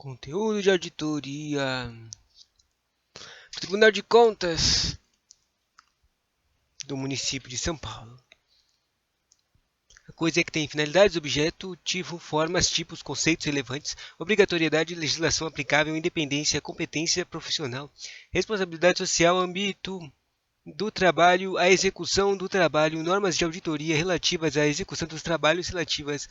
Conteúdo de auditoria. Tribunal de Contas do município de São Paulo. A coisa é que tem finalidades, objeto, tipo, formas, tipos, conceitos relevantes, obrigatoriedade, legislação aplicável, independência, competência profissional, responsabilidade social, âmbito do trabalho, a execução do trabalho, normas de auditoria relativas à execução dos trabalhos, relativas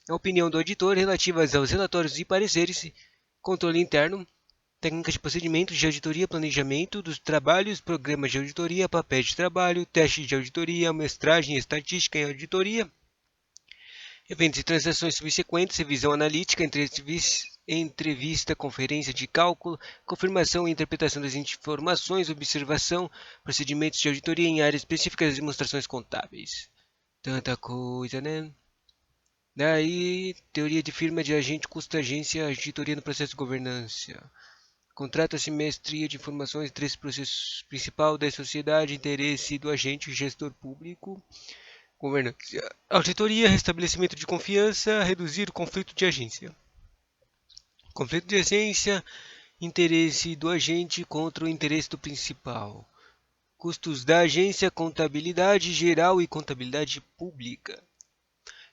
à opinião do auditor, relativas aos relatórios e pareceres, controle interno, técnicas de procedimentos de auditoria, planejamento dos trabalhos, programas de auditoria, papéis de trabalho, testes de auditoria, amostragem estatística em auditoria, eventos e transações subsequentes, revisão analítica, entrevista, conferência de cálculo, confirmação e interpretação das informações, observação, procedimentos de auditoria em áreas específicas das demonstrações contábeis. Tanta coisa, né? Daí, teoria de firma de agente, custo, agência, auditoria no processo de governança. Contrato, assimetria de informações, interesse principal da sociedade, interesse do agente, gestor público, governança, auditoria, restabelecimento de confiança, reduzir o conflito de agência. Conflito de agência, interesse do agente contra o interesse do principal. Custos da agência, contabilidade geral e contabilidade pública.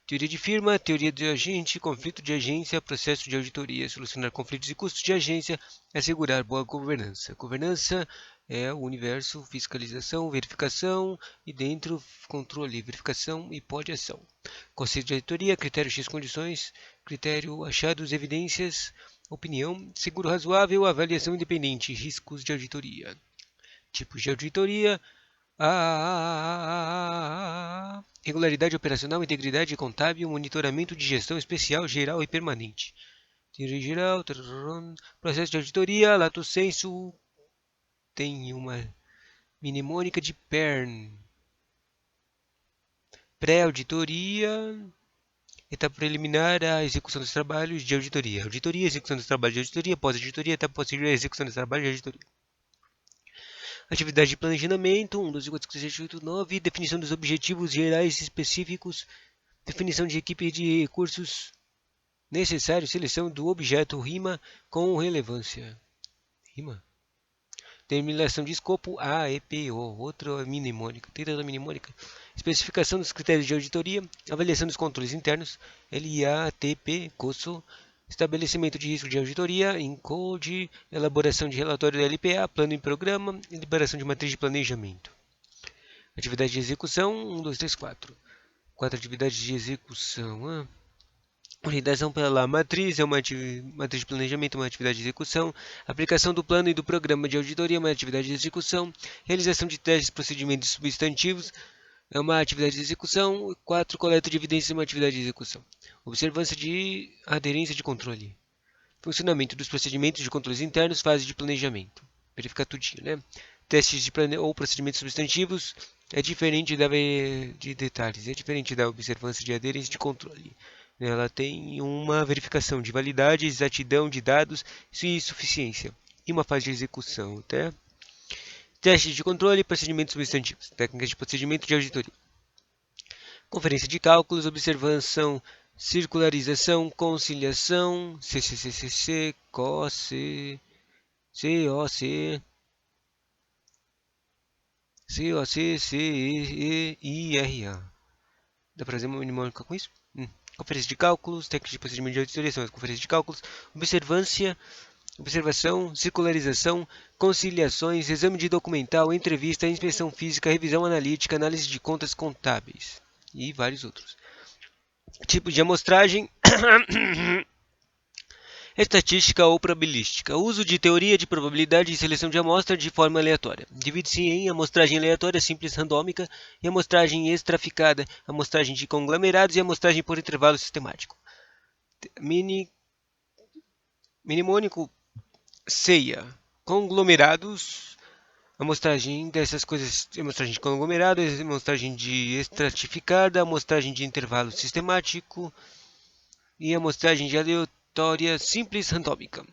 Teoria de firma, teoria de agente, conflito de agência, processo de auditoria, solucionar conflitos e custos de agência, assegurar boa governança. Governança é o universo, fiscalização, verificação e dentro controle, verificação e pós-ação. Conceito de auditoria, critério X condições, critério achados, evidências, opinião, seguro razoável, avaliação independente, riscos de auditoria. Tipos de auditoria, regularidade operacional, integridade contábil, monitoramento de gestão especial, geral e permanente. Teoria geral, processo de auditoria, lato sensu, tem uma mnemônica de Pern. Pré-auditoria, etapa preliminar à execução dos trabalhos de auditoria. Auditoria, execução dos trabalhos de auditoria, pós-auditoria, etapa posterior à execução dos trabalhos de auditoria. Atividade de planejamento, 1, 2, 4, 5, 6, 7, 8, 9. Definição dos objetivos gerais e específicos. Definição de equipe de recursos necessários. Seleção do objeto rima com relevância. Rima. Determinação de escopo A, E, P, O. Outra mnemônica. Tenta da mnemônica. Especificação dos critérios de auditoria. Avaliação dos controles internos. LATP, COSO. Estabelecimento de risco de auditoria, ENCODE, elaboração de relatório da LPA, plano e programa, e liberação de matriz de planejamento. Atividade de execução, 1, 2, 3, 4. 4 atividades de execução. Validação pela matriz, é uma matriz de planejamento, uma atividade de execução. Aplicação do plano e do programa de auditoria, uma atividade de execução. Realização de testes, procedimentos substantivos, é uma atividade de execução. 4. Coleta de evidências, uma atividade de execução. Observância de aderência de controle. Funcionamento dos procedimentos de controles internos, fase de planejamento. Verificar tudinho, né? Testes ou procedimentos substantivos é diferente de detalhes, é diferente da observância de aderência de controle. Ela tem uma verificação de validade, exatidão de dados e suficiência. E uma fase de execução, tá? Testes de controle e procedimentos substantivos. Técnicas de procedimento de auditoria. Conferência de cálculos, observação, circularização, conciliação, CCCCC, COC, COC, COC, CEIRA. Dá para fazer uma mnemônica com isso? Conferência de cálculos, técnicas de procedimento de auditoria são as conferências de cálculos, observação, circularização, conciliações, exame de documental, entrevista, inspeção física, revisão analítica, análise de contas contábeis e vários outros. Tipos de amostragem, estatística ou probabilística. Uso de teoria de probabilidade e seleção de amostra de forma aleatória. Divide-se em amostragem aleatória simples randômica e amostragem estratificada, amostragem de conglomerados e amostragem por intervalo sistemático. Mnemônico ceia. Conglomerados, amostragem dessas coisas, amostragem de conglomerado, amostragem de estratificada, amostragem de intervalo sistemático e amostragem de aleatória simples randômica.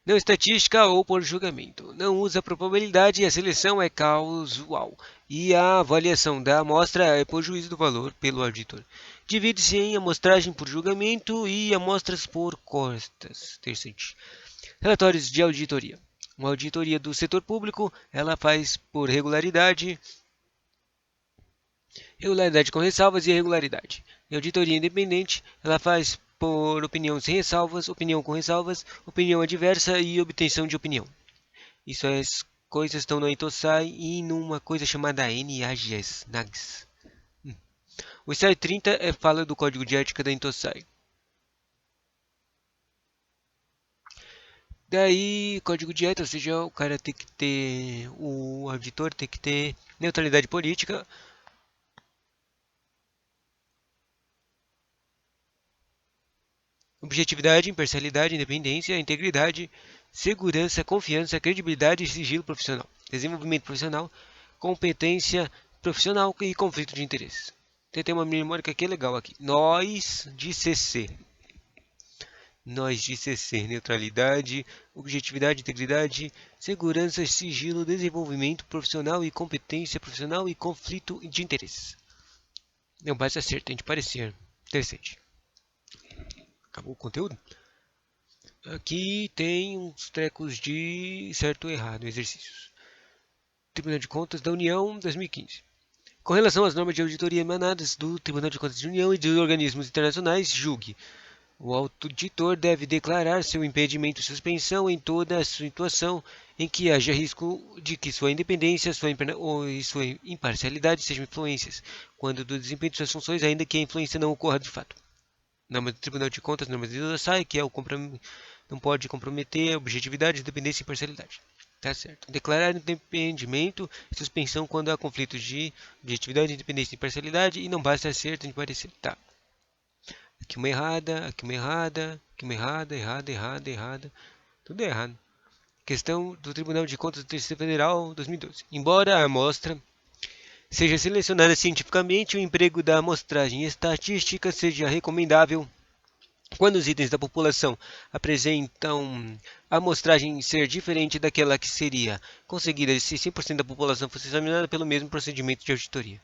Não estatística ou por julgamento. Não usa probabilidade e a seleção é causal. e a avaliação da amostra é por juízo do valor pelo auditor. Divide-se em amostragem por julgamento e amostras por costas. Interessante. Relatórios de auditoria. Uma auditoria do setor público, ela faz por regularidade, regularidade com ressalvas e irregularidade. E auditoria independente, ela faz por opinião sem ressalvas, opinião com ressalvas, opinião adversa e obtenção de opinião. Isso as coisas estão no INTOSAI e numa coisa chamada NAGS. NAGS. O slide 30 fala do código de ética da INTOSAI. Daí, código de ética, ou seja, o cara tem que ter, o auditor tem que ter neutralidade política, objetividade, imparcialidade, independência, integridade, segurança, confiança, credibilidade e sigilo profissional, desenvolvimento profissional, competência profissional e conflito de interesses. Tem uma memória que aqui é legal aqui. Nós de CC. Nós de CC. Neutralidade, objetividade, integridade, segurança, sigilo, desenvolvimento profissional e competência profissional e conflito de interesses. Não basta ser, tem de parecer. Interessante. Acabou o conteúdo? Aqui tem uns trecos de certo e errado, exercícios. Tribunal de Contas da União, 2015. Com relação às normas de auditoria emanadas do Tribunal de Contas da União e de organismos internacionais, julgue. O auditor deve declarar seu impedimento e suspensão em toda a situação em que haja risco de que sua independência e sua imparcialidade sejam influências, quando do desempenho de suas funções, ainda que a influência não ocorra de fato. Norma do Tribunal de Contas, norma do SAI, que é o não pode comprometer a objetividade, independência e imparcialidade. Tá certo. Declarar independimento e suspensão quando há conflitos de objetividade, independência e imparcialidade e não basta ser, tem de parecer. Tá. Aqui uma errada, aqui uma errada, aqui uma errada, errada. Tudo errado. Questão do Tribunal de Contas do Distrito Federal, 2012. Embora a amostra seja selecionada cientificamente, o emprego da amostragem estatística seja recomendável quando os itens da população apresentam a amostragem ser diferente daquela que seria conseguida se 100% da população fosse examinada pelo mesmo procedimento de auditoria.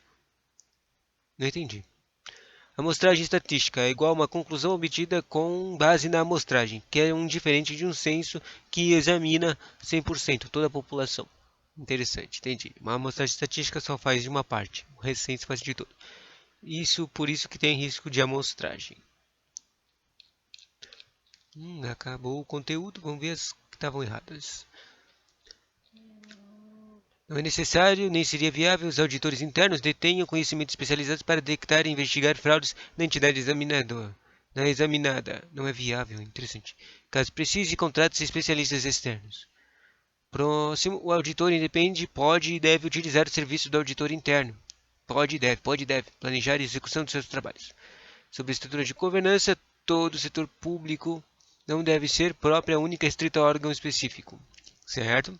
Não entendi. Amostragem estatística é igual a uma conclusão obtida com base na amostragem, que é diferente de um censo que examina 100% toda a população. Interessante, entendi. Uma amostragem estatística só faz de uma parte, o recenso faz de tudo. Por isso que tem risco de amostragem. Acabou o conteúdo, vamos ver as que estavam erradas. Não é necessário, nem seria viável, os auditores internos detenham conhecimentos especializados para detectar e investigar fraudes na entidade examinadora. Na examinada, não é viável, interessante. Caso precise, contrate especialistas externos. Próximo, o auditor independe, pode e deve utilizar o serviço do auditor interno. Pode e deve planejar a execução de seus trabalhos. Sobre a estrutura de governança, todo o setor público não deve ser própria, única e estrita órgão específico. Certo?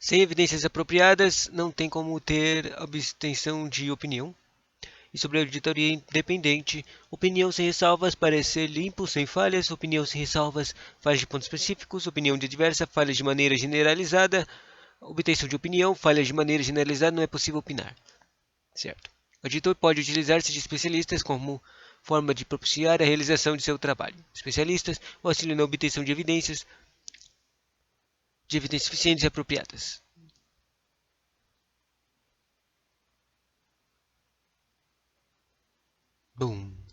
Sem evidências apropriadas, não tem como ter abstenção de opinião. E sobre a auditoria independente, opinião sem ressalvas, parecer limpo, sem falhas, opinião sem ressalvas, falhas de pontos específicos, opinião de diversa, falhas de maneira generalizada, obtenção de opinião, falhas de maneira generalizada, não é possível opinar. Certo. O auditor pode utilizar-se de especialistas como forma de propiciar a realização de seu trabalho. Especialistas, o auxílio na obtenção de evidências suficientes e apropriadas. Boom.